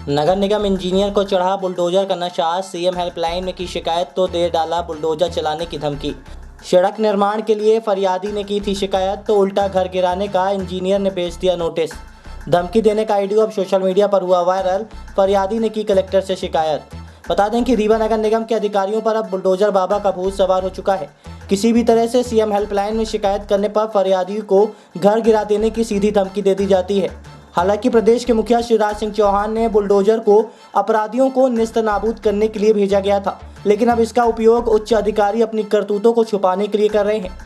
नगर निगम engineer को चढ़ा bulldozer का नशा, सीएम हेल्पलाइन में की शिकायत तो दे डाला बुलडोजर चलाने की धमकी। सड़क निर्माण के लिए फरियादी ने की थी शिकायत तो उल्टा घर गिराने का इंजीनियर ने भेज दिया नोटिस। धमकी देने का वीडियो अब सोशल मीडिया पर हुआ वायरल। फरियादी ने की कलेक्टर से शिकायत। बता दें कि रीवा नगर निगम के अधिकारियों पर अब बुलडोजर बाबा का भूत सवार हो चुका है। किसी भी तरह से सीएम हेल्पलाइन में शिकायत करने पर फरियादी को घर गिरा देने की सीधी धमकी दे दी जाती है। हालांकि प्रदेश के मुखिया शिवराज सिंह चौहान ने बुलडोजर को अपराधियों को नेस्तनाबूद करने के लिए भेजा गया था, लेकिन अब इसका उपयोग उच्च अधिकारी अपनी करतूतों को छुपाने के लिए कर रहे हैं।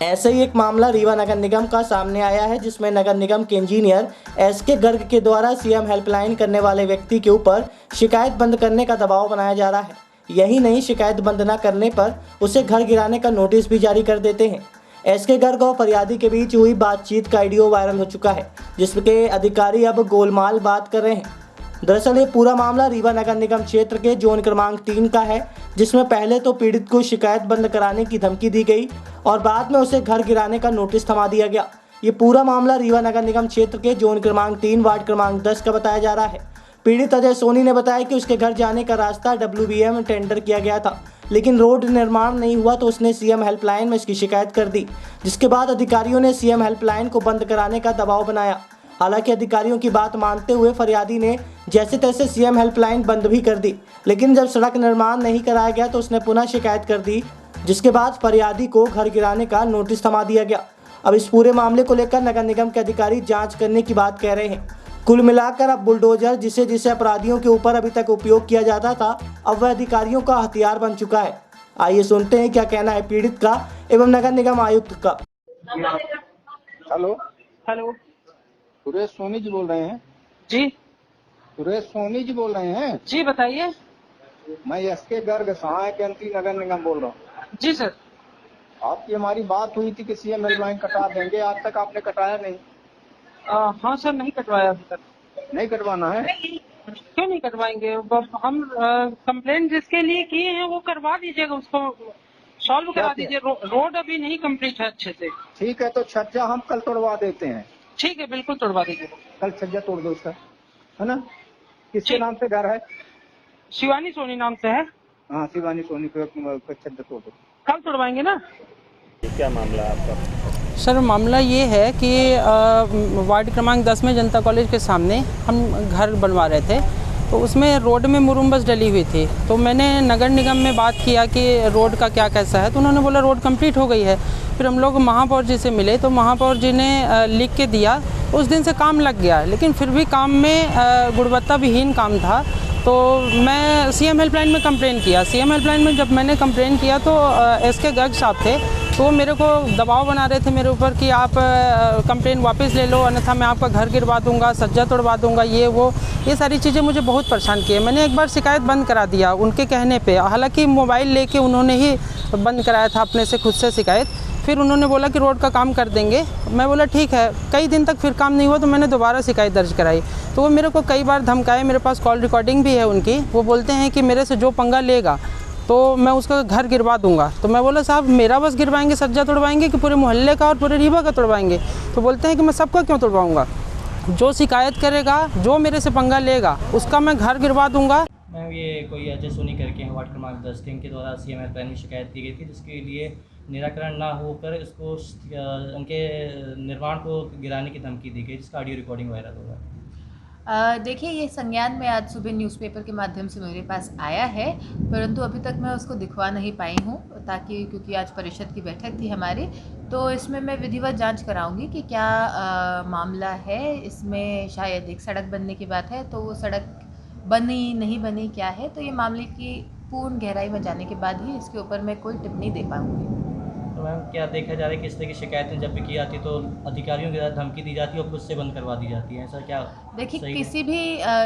ऐसे ही एक मामला रीवा नगर निगम का सामने आया है, जिसमें नगर निगम के इंजीनियर एसके गर्ग के द्वारा सीएम हेल्पलाइन करने वाले व्यक्ति के ऊपर शिकायत बंद करने का दबाव बनाया जा रहा है। यही नहीं, शिकायत बंद न करने पर उसे घर गिराने का नोटिस भी जारी कर देते हैं। एसके गर्ग और फरियादी के बीच हुई बातचीत का वीडियो वायरल हो चुका है, जिसके अधिकारी अब गोलमाल बात कर रहे हैं। दरअसल ये पूरा मामला रीवा नगर निगम क्षेत्र के जोन क्रमांक 3 का है, जिसमें पहले तो पीड़ित को शिकायत बंद कराने की धमकी दी गई और बाद में उसे घर गिराने का नोटिस थमा दिया गया। ये पूरा मामला रीवा नगर निगम क्षेत्र के जोन क्रमांक 3 वार्ड क्रमांक 10 का बताया जा रहा है। पीड़ित अजय सोनी ने बताया कि उसके घर जाने का रास्ता WBM में टेंडर किया गया था, लेकिन रोड निर्माण नहीं हुआ तो उसने सीएम हेल्पलाइन में इसकी शिकायत कर दी, जिसके बाद अधिकारियों ने सीएम हेल्पलाइन को बंद कराने का दबाव बनाया। हालांकि अधिकारियों की बात मानते हुए फरियादी ने जैसे तैसे सीएम हेल्पलाइन बंद भी कर दी, लेकिन जब सड़क निर्माण नहीं कराया गया तो उसने पुनः शिकायत कर दी, जिसके बाद फरियादी को घर गिराने का नोटिस थमा दिया गया। अब इस पूरे मामले को लेकर नगर निगम के अधिकारी जांच करने की बात कह रहे हैं। कुल मिलाकर अब बुलडोजर जिसे अपराधियों के ऊपर अभी तक उपयोग किया जाता था, अब वह अधिकारियों का हथियार बन चुका है। आइए सुनते हैं क्या कहना है पीड़ित का एवं नगर निगम आयुक्त का। हेलो हेलो सुरेश सोनी जी बोल रहे हैं? जी सुरेश सोनी जी बोल रहे हैं? जी बताइए। मैं एसके गर्ग सहायक मंत्री नगर निगम बोल रहा हूँ। जी सर। आपकी हमारी बात हुई थी कि सीएम हेल्पलाइन कटा देंगे, आज तक आपने कटाया नहीं। हाँ सर, नहीं कटवाया अभी तक। नहीं कटवाना है? क्यों नहीं कटवाएंगे? हम कंप्लेंट जिसके लिए किए हैं वो करवा दीजिएगा, उसको सॉल्व करा दीजिए। रोड अभी नहीं कंप्लीट है अच्छे से। ठीक है, तो छज्जा हम कल तोड़वा देते हैं। ठीक है, बिल्कुल तोड़वा दीजिए। कल छज्जा तोड़ दो उसका, है ना? किसके नाम से घर है? शिवानी सोनी नाम से है। हाँ, शिवानी सोनी को छज्जा तोड़ दो। कल तोड़वाएंगे ना? क्या मामला है आपका? सर मामला ये है कि वार्ड क्रमांक 10 में जनता कॉलेज के सामने हम घर बनवा रहे थे, तो उसमें रोड में मुरुम्बस डली हुई थी। तो मैंने नगर निगम में बात किया कि रोड का क्या कैसा है, तो उन्होंने बोला रोड कंप्लीट हो गई है। फिर हम लोग महापौर जी से मिले तो महापौर जी ने लिख के दिया। उस दिन से काम लग गया, लेकिन फिर भी काम में गुणवत्ता विहीन काम था। तो मैं सीएम हेल्पलाइन में कंप्लेन किया। सीएम हेल्पलाइन में जब मैंने कंप्लेन किया तो एसके गर्ग साहब थे, तो वो मेरे को दबाव बना रहे थे मेरे ऊपर कि आप कंप्लेन वापस ले लो, अन्यथा मैं आपका घर गिरवा दूंगा, सज्जा तोड़वा दूंगा, ये सारी चीज़ें मुझे बहुत परेशान किए। मैंने एक बार शिकायत बंद करा दिया उनके कहने पे, हालांकि मोबाइल लेके उन्होंने ही बंद कराया था अपने से खुद से शिकायत। फिर उन्होंने बोला कि रोड का काम कर देंगे। मैं बोला ठीक है। कई दिन तक फिर काम नहीं हुआ तो मैंने दोबारा शिकायत दर्ज कराई, तो वो मेरे को कई बार धमकाए। मेरे पास कॉल रिकॉर्डिंग भी है उनकी। वो बोलते हैं कि मेरे से जो पंगा लेगा तो मैं उसका घर गिरवा दूंगा। तो मैं बोला साहब मेरा बस गिरवाएंगे, सज्जा तोड़वाएंगे कि पूरे मोहल्ले का और पूरे रीवा का तोड़वाएंगे? तो बोलते हैं कि मैं सबका क्यों तोड़वाऊंगा, जो शिकायत करेगा, जो मेरे से पंगा लेगा उसका मैं घर गिरवा दूंगा। मैम ये कोई अजय सोनी करके हैं, वार्ड क्रमांक 10 के द्वारा सीएम हेल्पलाइन में शिकायत की गई थी, जिसके लिए निराकरण ना होकर इसको उनके निर्माण को गिराने की धमकी दी गई, जिसका ऑडियो रिकॉर्डिंग वायरल हो रहा है। देखिए, ये संज्ञान में आज सुबह न्यूज़पेपर के माध्यम से मेरे पास आया है, परंतु अभी तक मैं उसको दिखवा नहीं पाई हूँ, क्योंकि आज परिषद की बैठक थी हमारी, तो इसमें मैं विधिवत जांच कराऊंगी कि क्या मामला है। इसमें शायद एक सड़क बनने की बात है, तो वो सड़क बनी नहीं बनी क्या है, तो ये मामले की पूर्ण गहराई में जाने के बाद ही इसके ऊपर मैं कोई टिप्पणी दे पाऊँगी। तो मैम क्या देखा जा रहा है कि इस तरह की शिकायतें जब भी की जाती है तो अधिकारियों के साथ धमकी दी जाती है और खुद से बंद करवा दी जाती है, ऐसा क्या? देखिए, किसी भी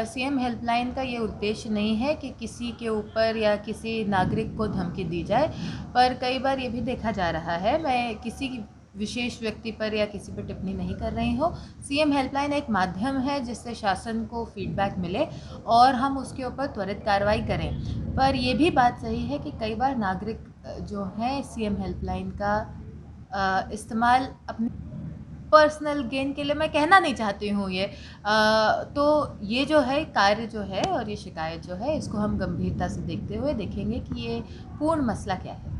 सीएम हेल्पलाइन का ये उद्देश्य नहीं है कि किसी के ऊपर या किसी नागरिक को धमकी दी जाए, पर कई बार ये भी देखा जा रहा है, मैं किसी विशेष व्यक्ति पर या किसी पर टिप्पणी नहीं कर रही हूँ। सीएम हेल्पलाइन एक माध्यम है जिससे शासन को फीडबैक मिले और हम उसके ऊपर त्वरित कार्रवाई करें। पर यह भी बात सही है कि कई बार नागरिक जो हैं सीएम हेल्पलाइन का इस्तेमाल अपने पर्सनल गेन के लिए मैं कहना नहीं चाहती हूँ ये। तो ये जो है कार्य जो है और ये शिकायत जो है, इसको हम गंभीरता से देखते हुए देखेंगे कि ये पूर्ण मसला क्या है।